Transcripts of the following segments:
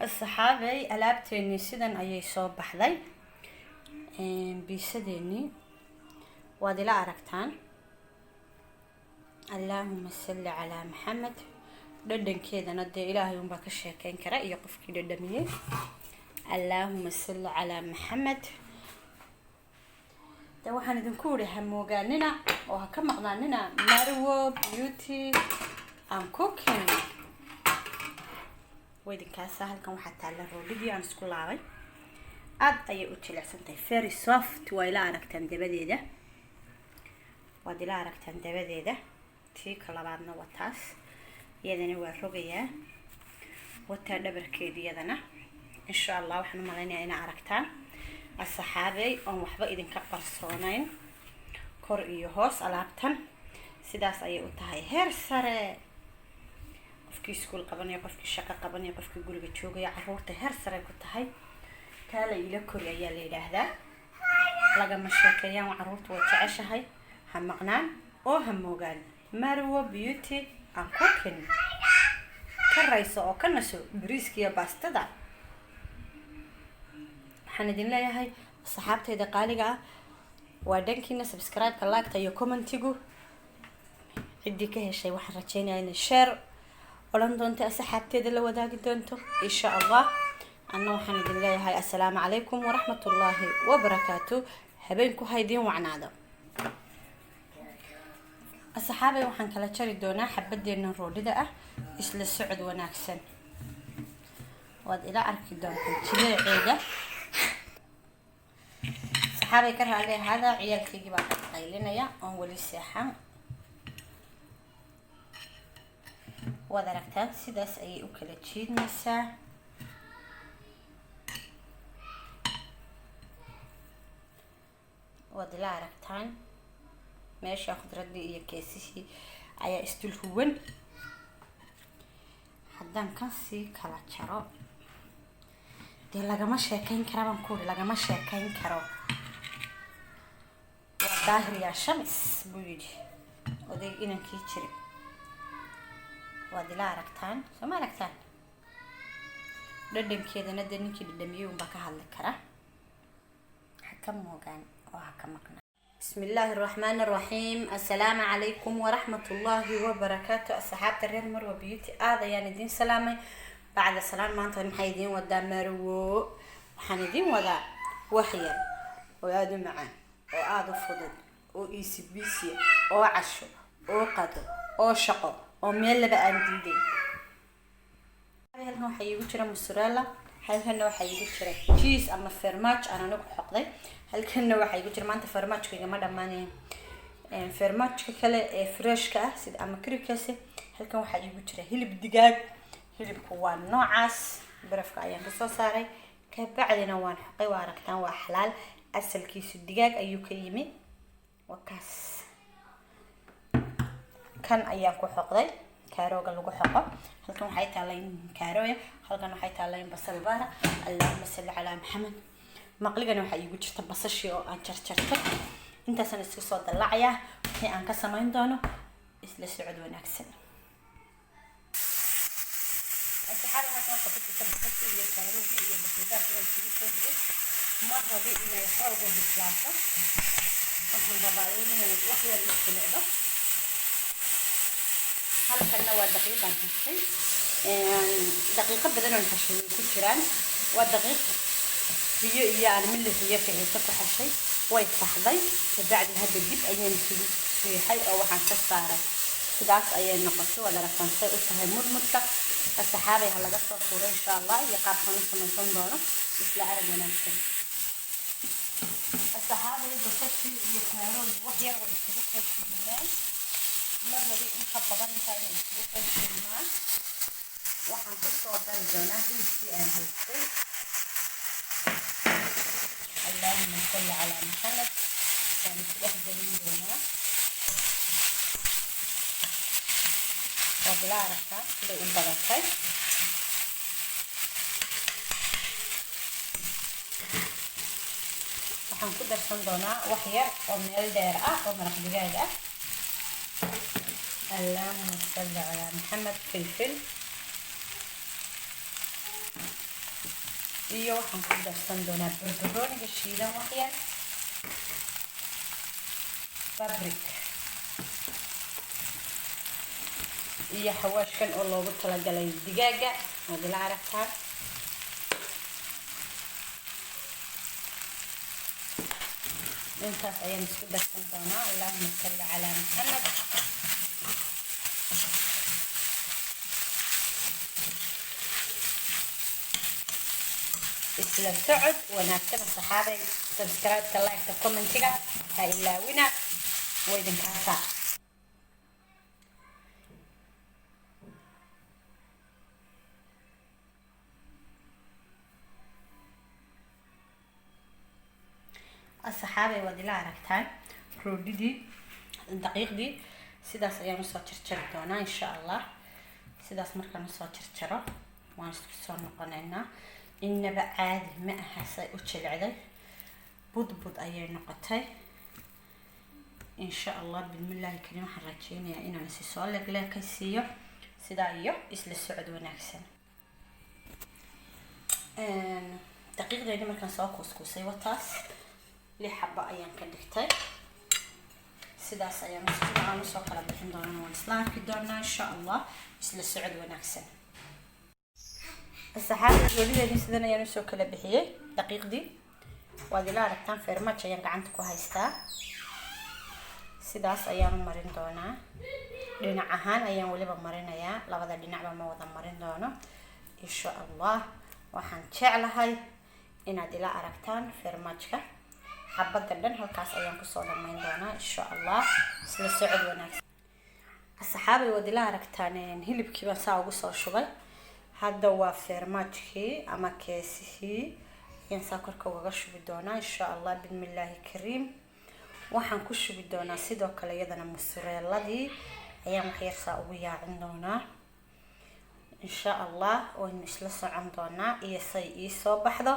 الصحابي ألابتني سيدان أي صوب بحذي بيسدني وادي لا أركتان. اللهم صل على محمد ددن كذا ندي إلهي يوم بكشة كان كرا يقف كذا دميه. اللهم صل على محمد ده وحنا دنكوري هموجاننا وهكم مقناننا مروة بيوتي أم كوكين ويدن كاسة هلكم حتى على الرودي أنا سكول عاوي أد أي أتشلع سنتي فيري سوفت وإلا أركتن دبدي ده ودي لا أركتن دبدي ده تي كلا بعدنا وتاس يدني ورقية وتدبر كيدي يدنا إن شاء الله وحنا مالنا أنا أركتان الصحابي أو وحبا إذن كقرصونين كور إيو هوس ألابتن سيداس أي أتهاي هير سارة qofkii iskuul qabanaya qofkii shaqo qabanaya qofkii guriga joogaya carruurta heer sare ku tahay kala ila kori ayaa la yiraahdaa laga mashaakayaan carruurtu way jeceshahay ha maqnaan oo ha moogaan Marwo Beauty and Cooking ka rayso oo ka naso bariiskiya baastada waxaan idin leeyahay saxaabtayda qaaliga ah waa dhankiina subscribe ka like iyo commentigu cidii ka heshay waxaan rajaynayaa in share ولن دونت أسحبتي ذا لو ذاك دونتو إن شاء الله أنا وحنا دلله هاي السلام عليكم ورحمة الله وبركاته هبينكو هايدين وعنادا الصحابة وحن كلا تشري دونا حبدي إن الرود ده إيش للسعد وناكسن واد إلى أركي دون تشيل عيدة الصحابة يكره عليه هذا عيال كيجي بعد قايلنا يا أول الساحة وذركتان سيداس أي أكلة شيد نسا ودلا ركتان ماشي أخذ ردي إيا كيسيشي أيا استلهون حدان كان سي كلا تشارو دي لغا شاكين كرا بنكوري لغا شاكين كرا والظاهر يا شمس بويدي ودي إنا كيتشري وادي لا أركتان سما أركتان ددن كذا ندن كي ددن يوم بكهال كرا حكم موجان وحكم مقنا بسم الله الرحمن الرحيم السلام عليكم ورحمة الله وبركاته الصحابة الريال مروة بيوتي هذا يعني دين سلامي بعد السلام ما أنتم حيدين ودا مروة حندين ودا وحيا ويادو معان وآدو فضل وإيسي بيسي وعشو وقدو وشقو وميل لبا أنديدين هلكن waxaa iigu jira mozzarella halkana waxaa iigu jira cheese ama fromage aan anigu xoqday halkana waxaa iigu jira maanta fromage-ka ma dhamaanay fromage kale ee fresh-ka ah sida ama kirikaasi halkan waxaa iigu jira hilib digaag hilibku waa noocaas barafka ayaan ka soo saaray ka bacdina waan xoqay waa aragtaan waa xalaal asalkiisu digaag ayuu ka yimi wakaas kan ayaan ku xoqday كاروغا لوغو خقو halkan waxay taaleen kaaroya halkan waxay taaleen basal baara allahumma salli ala muhammad maqligana waxa iigu jirta basashi oo aan jarjartay intaasna isku soo dalacaya wixii aan ka sameyn doono isla socod wanaagsan asxaabta waxaan qabtay basashi iyo kaarogi iyo basal baara isku soo dhigay ma rabi inay xoogo bislaato waxaan rabaa inay wax yar isku leedo halkan waa daqiiqan hastay daqiiqo badan oo xashay ku jiraan waa daqiiq biyo iyo aan milix iyo fiixo ku xashay way faxday kabacdi hadda dib ayaan isugu fiixay oo waxaan ka saaray sidaas ayay noqotay wala rafansay u tahay mudmudka asxaabay ha laga soo furay insha Allah iyo qaabkan samaysan doono isla arag wanaagsan asxaabay basashi iyo kaarool wax yar oo isugu qeybinayaan مرة دي إنك بغني تاني إسبوع الشمال وحن تصور درجنا هيسي أنا هيسي اللهم صل على محمد كانت واحدة من دونا وبلا عرفة كده وبركة وحن كده صندونا وحير وميل دير ومرق دجاج اللهم صل على محمد فلفل iyo waxaan ku darsan doonaa barbarooniga shiidan waxyar, babrik iyo xawaashkan oo loogu talagalay digaaga oo dila aragtaan. intaas ayaan isku darsan doonaa. Allahumma salli calaa Muhammad. isla socod wanaagsan saxaabay. subscribe-ka, like-ka, comment-iga ha ilaawina, way idinkaasa. asxaabay waad ila aragtaan roodhidii daqiiqdii sidaas ayaan usoo jarjari doonaa insha Allah. sidaas markaan usoo jarjaro waan isku soo noqonaynaa. inaba caadi ma aha say u jilcday, budbud ayay noqotay insha Allah. bismillaahi kariim waxaan rajeynayaa inaan si soo leegleekaysiiyo sidaa iyo isla socod wanaagsan. daqiiqdeeni markaan soo kuuskuusay wataas 6 xabo ayaan ka dhigtay. sidaas ayaan usoo kala bixin doonaa, waan isla arki doonaa insha Allah. isla socod wanaagsan. asxaabta roodhideeni sidan ayaan usoo kala bixiyay daqiiqdii. waad ila aragtaan farmaajo ayaan gacanta ku haystaa. sidaas ayaan u marin doonaa. dhinac ahaan ayaan waliba marinayaa, labada dhinacba ma wada marin doono insha Allah. waxaan jeclahay inaad ila aragtaan farmaajka xabada dhan. halkaas ayaan kusoo dhamayn doonaa insha Allah. isla socod wanaagsan. asxaabay waad ila aragtaan hilibkii baan saa ugu soo shubay. hadda waa farmaajkii ama keesihii ayaan saa korka uga shubi doonaa insha Allah. bismillaahi kariim waxaan ku shubi doonaa sidoo kale iyadana mozzarelladii ayaan wax yar saa ugu yaacin doonaa insha Allah. waynu isla socon doonaa iyo say ii soo baxdo.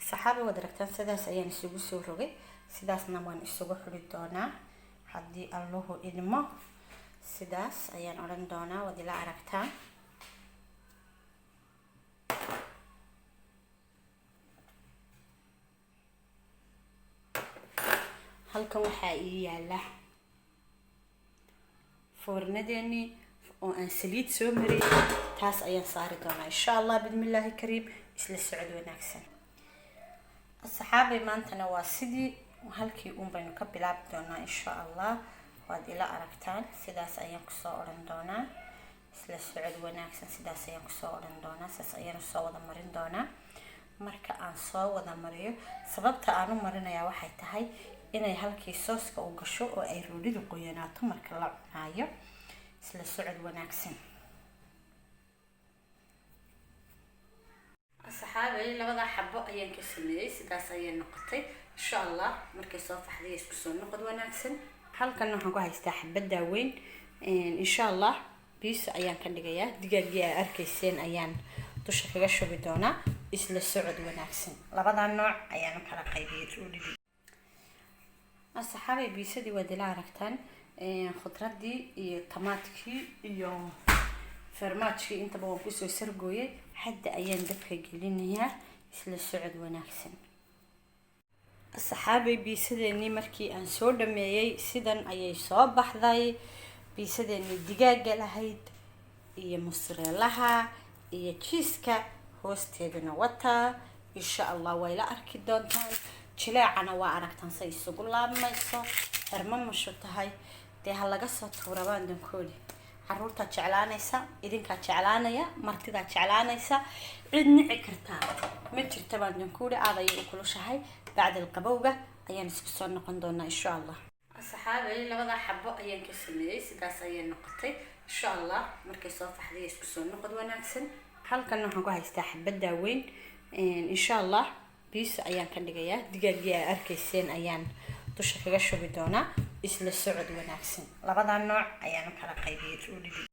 saxaabi waad aragtaan sidaas ayaan isugu soo rogay. sidaasna waan isugu xuli doonaa haddii Allahu idmo. sidaas ayaan odhan doonaa. waad ila aragtaan. halkan waxaa ii yaala foornadeeni oo aan saliid soo mariyay. taas ayaan saari doonaa insha Allah. bismillaahi kariim isla socod wanaagsan. asxaabay maantana waa sidii halkii baynu ka bilaabi doonaa insha Allah. waad ila aragtaan. sidaas ayaan kusoo odhan doonaa. isla socod wanaagsan. sidaas ayaan kusoo odhan doonaa. saas ayaan soo wada marin doonaa. marka aan soo wada mariyo, sababta aan u marinayaa waxay tahay inay halkii sooska u gasho oo ay roodhidu qoyanaato marka la cunaayo. isla socod wanaagsan. asxaabay labada xabo ayaan ka sameeyay. sidaas ayay noqotay insha Allah. markay soo faxday isku soo noqod wanaagsan. halkan waxaan ku haystaa xabada weyn insha Allah. biis ayaan ka dhigayaa. digaagii aad arkayseen ayaan dusha kaga shubi doonaa. isla socod wanaagsan. labada nooc ayaan kala qaybiyay roodhidii. asxaabay biisadii waad ila aragtaan. khudradii iyo tamaadkii iyo farmaajkii intaba waan kusoo sargooyay. hadda ayaan dabka gelinayaa. isla socod wanaagsan. asxaabay biisadeeni markii aan soo dhameeyay sidan ayay soo baxday. biisadeeni digaaga lahayd iyo mozzarella iyo cheese-ka hoosteedana wataa insha Allah. way la arki doontaan. jileecana waa aragtaan say isugu laabmayso. xirmo mashu tahay dee ha laga soo tuura baandankoodi. caruurta jeclaanaysa, idinkaa jeclaanaya, martidaa jeclaanaysa, cid nici kartaa ma jirta baandankoodi. aad ayay u kulushahay. bacda qabowga ayaan isku soo noqon doonaa insha Allah. asxaabay labada xabo ayaan ka sameeyay. sidaas ayay noqotay insha Allah. markay soo faxday isku soo noqod wanaagsan. halkan waxaan ku haystaa xabada weyn insha Allah. biis ayaan ka dhigayaa. digaagii aad arkayseen ayaan dusha kaga shubi doonaa. isla socod wanaagsan. labada nooc ayaan kala qaybiyay roodhidii.